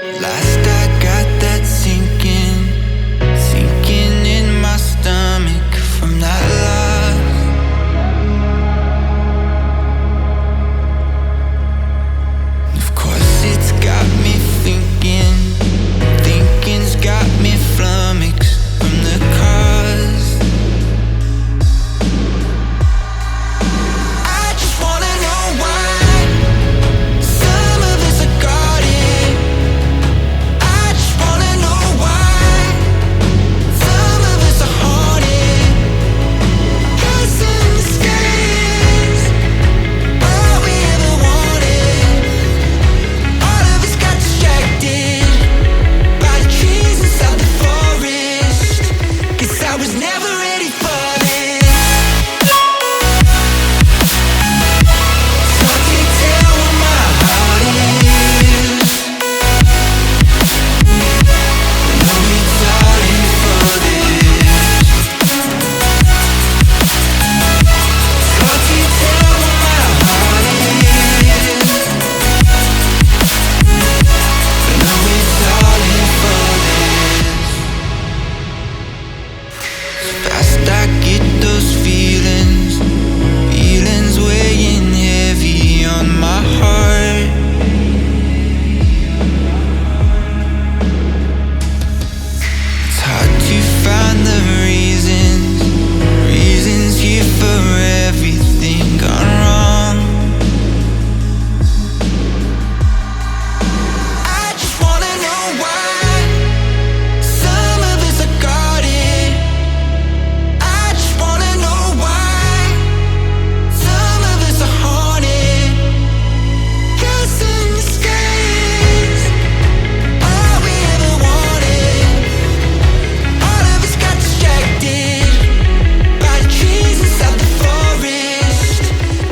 Last I got that sinking in my stomach from that loss. Of course it's got me thinking's got me flummoxed from the cause. I just wanna know why some of us are guarded. I just wanna know why some of us are haunted. 'Cause in the skies, all we ever wanted. All of us got distracted by the trees inside the forest. 'Cause I was never ready for this. So I can't tell where my heart is. No need darling for this. So I can't tell where my heart is. No need darling for this. Fast I get those feelings weighing heavy on my heart. It's hard to find the reasons here for everything gone wrong. I just wanna know why some of us are guarded. I just wanna know why some of us are haunted. 'Cause in the skies, all we ever wanted. All of us got distracted by the trees inside the forest.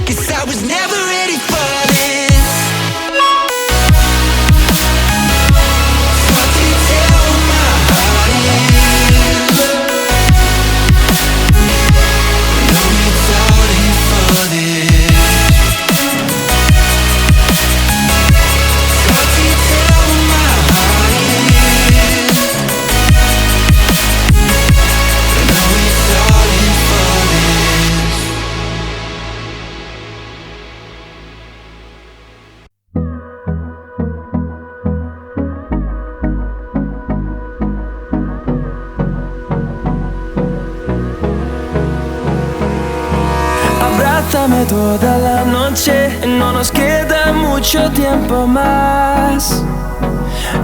'Cause I was never ready for this. So I can't tell where my heart is. No need darling for this. So I can't tell where my heart is. No need darling for this. Abrázame toda la noche, no nos queda mucho tiempo más.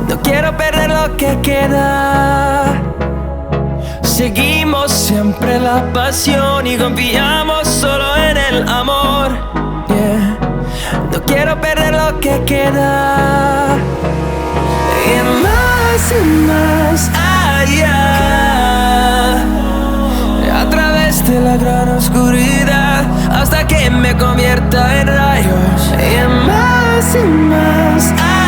No quiero perder lo que queda. Seguimos siempre la pasión y confiamos solo en el amor. Yeah. No quiero perder lo que queda. Y más allá. A través de la gran oscuridad hasta que me convierta en rayos. Y más allá.